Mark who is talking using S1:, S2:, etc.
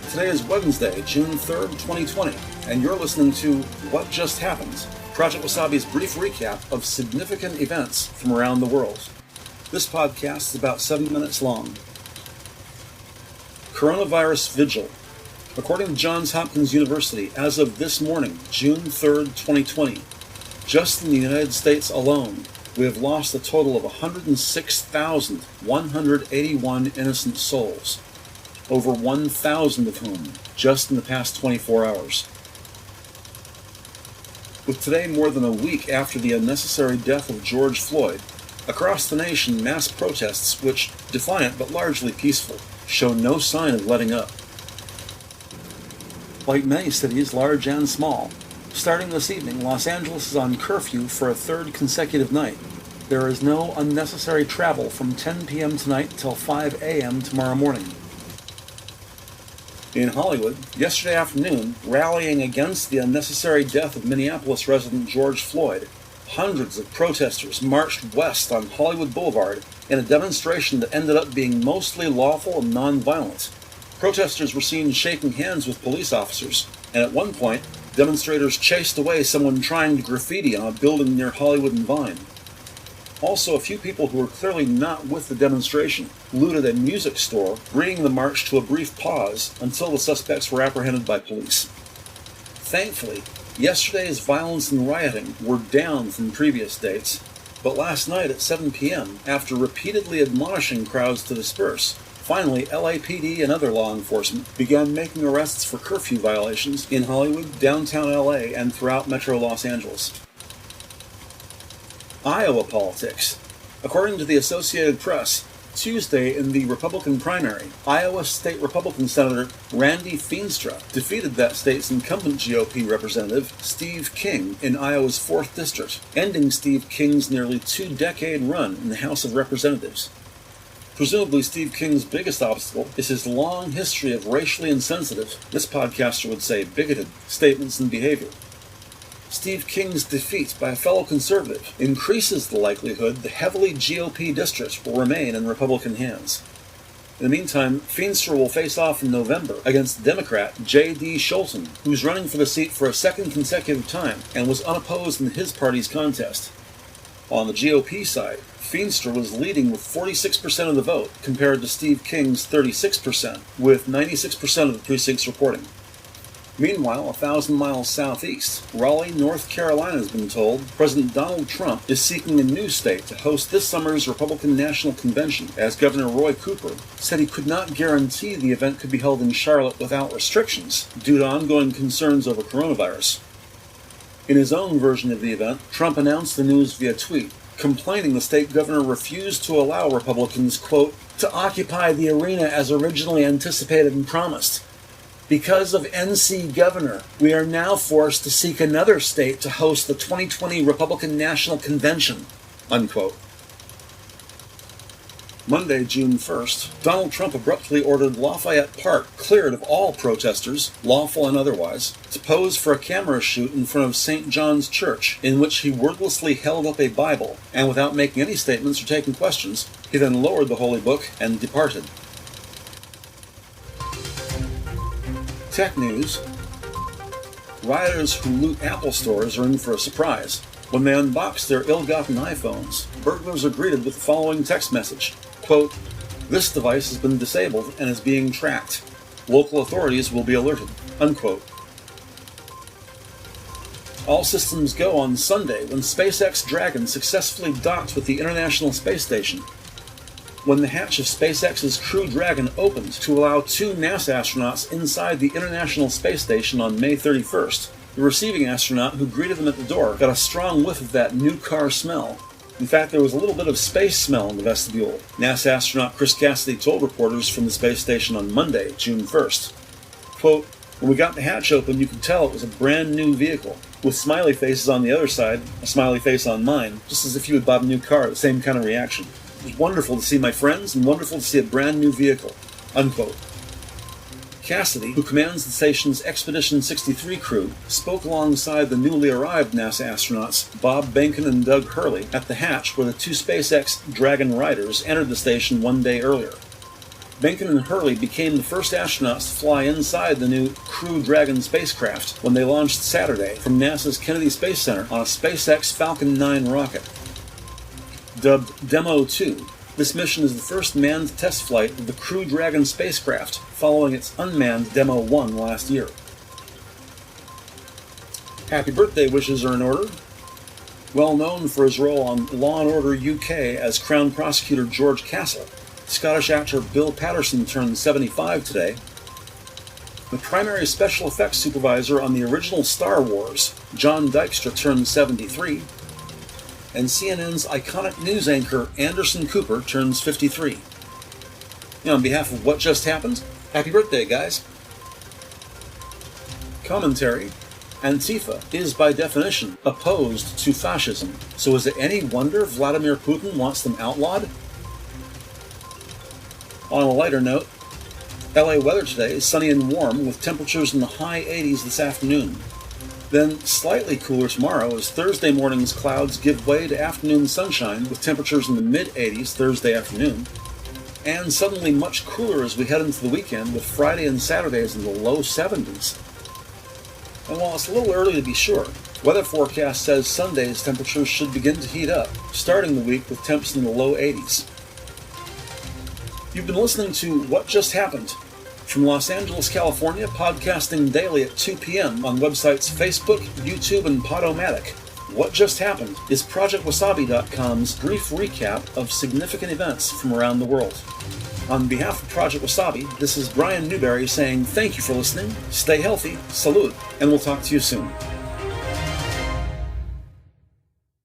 S1: Today is Wednesday, June 3rd, 2020, and you're listening to What Just Happened, Project Wasabi's brief recap of significant events from around the world. This podcast is about 7 minutes long. Coronavirus Vigil. According to Johns Hopkins University, as of this morning, June 3rd, 2020, just in the United States alone, we have lost a total of 106,181 innocent souls, over 1,000 of whom just in the past 24 hours. With today more than a week after the unnecessary death of George Floyd, across the nation mass protests, which, defiant but largely peaceful, show no sign of letting up. Like many cities, large and small, starting this evening, Los Angeles is on curfew for a third consecutive night. There is no unnecessary travel from 10 p.m. tonight till 5 a.m. tomorrow morning. In Hollywood, yesterday afternoon, rallying against the unnecessary death of Minneapolis resident George Floyd, hundreds of protesters marched west on Hollywood Boulevard in a demonstration that ended up being mostly lawful and non-violent. Protesters were seen shaking hands with police officers, and at one point, demonstrators chased away someone trying to graffiti on a building near Hollywood and Vine. Also, a few people who were clearly not with the demonstration looted a music store, bringing the march to a brief pause until the suspects were apprehended by police. Thankfully, yesterday's violence and rioting were down from previous dates, but last night at 7 p.m., after repeatedly admonishing crowds to disperse, finally LAPD and other law enforcement began making arrests for curfew violations in Hollywood, downtown LA, and throughout Metro Los Angeles. Iowa politics. According to the Associated Press, Tuesday in the Republican primary, Iowa State Republican Senator Randy Feenstra defeated that state's incumbent GOP representative, Steve King, in Iowa's 4th District, ending Steve King's nearly 2-decade run in the House of Representatives. Presumably Steve King's biggest obstacle is his long history of racially insensitive, this podcaster would say bigoted, statements and behavior. Steve King's defeat by a fellow conservative increases the likelihood the heavily GOP district will remain in Republican hands. In the meantime, Feenstra will face off in November against Democrat J.D. Scholten, who's running for the seat for a second consecutive time and was unopposed in his party's contest. On the GOP side, Feenstra was leading with 46% of the vote compared to Steve King's 36%, with 96% of the precincts reporting. Meanwhile, 1,000 miles southeast, Raleigh, North Carolina has been told President Donald Trump is seeking a new state to host this summer's Republican National Convention, as Governor Roy Cooper said he could not guarantee the event could be held in Charlotte without restrictions due to ongoing concerns over coronavirus. In his own version of the event, Trump announced the news via tweet, complaining the state governor refused to allow Republicans, quote, to occupy the arena as originally anticipated and promised. Because of NC Governor, we are now forced to seek another state to host the 2020 Republican National Convention, unquote. Monday, June 1st, Donald Trump abruptly ordered Lafayette Park cleared of all protesters, lawful and otherwise, to pose for a camera shoot in front of St. John's Church, in which he wordlessly held up a Bible, and without making any statements or taking questions, he then lowered the holy book and departed. Tech news. Rioters who loot Apple stores are in for a surprise. When they unbox their ill-gotten iPhones, burglars are greeted with the following text message, quote, this device has been disabled and is being tracked. Local authorities will be alerted, unquote. All systems go on Sunday when SpaceX Dragon successfully docked with the International Space Station. When the hatch of SpaceX's Crew Dragon opened to allow 2 NASA astronauts inside the International Space Station on May 31st, the receiving astronaut who greeted them at the door got a strong whiff of that new car smell. In fact, there was a little bit of space smell in the vestibule, NASA astronaut Chris Cassidy told reporters from the space station on Monday, June 1st. Quote, when we got the hatch open, you could tell it was a brand new vehicle, with smiley faces on the other side, a smiley face on mine, just as if you had bought a new car, the same kind of reaction. It was wonderful to see my friends and wonderful to see a brand new vehicle, unquote. Cassidy, who commands the station's Expedition 63 crew, spoke alongside the newly arrived NASA astronauts Bob Behnken and Doug Hurley at the hatch where the 2 SpaceX Dragon riders entered the station one day earlier. Mencken and Hurley became the first astronauts to fly inside the new Crew Dragon spacecraft when they launched Saturday from NASA's Kennedy Space Center on a SpaceX Falcon 9 rocket. Dubbed Demo 2, this mission is the first manned test flight of the Crew Dragon spacecraft, following its unmanned Demo 1 last year. Happy birthday wishes are in order. Well known for his role on Law & Order UK as Crown Prosecutor George Castle, Scottish actor Bill Patterson turned 75 today. The primary special effects supervisor on the original Star Wars, John Dykstra, turned 73. And CNN's iconic news anchor Anderson Cooper turns 53. And on behalf of What Just Happened, happy birthday, guys. Commentary. Antifa is, by definition, opposed to fascism. So is it any wonder Vladimir Putin wants them outlawed? On a lighter note, LA weather today is sunny and warm with temperatures in the high 80s this afternoon. Then slightly cooler tomorrow as Thursday morning's clouds give way to afternoon sunshine with temperatures in the mid-80s Thursday afternoon. And suddenly much cooler as we head into the weekend with Friday and Saturdays in the low 70s. And while it's a little early to be sure, weather forecast says Sunday's temperatures should begin to heat up, starting the week with temps in the low 80s. You've been listening to What Just Happened from Los Angeles, California, podcasting daily at 2 p.m. on websites Facebook, YouTube, and Podomatic. What Just Happened is ProjectWasabi.com's brief recap of significant events from around the world. On behalf of Project Wasabi, this is Brian Newberry saying thank you for listening, stay healthy, salute, and we'll talk to you soon.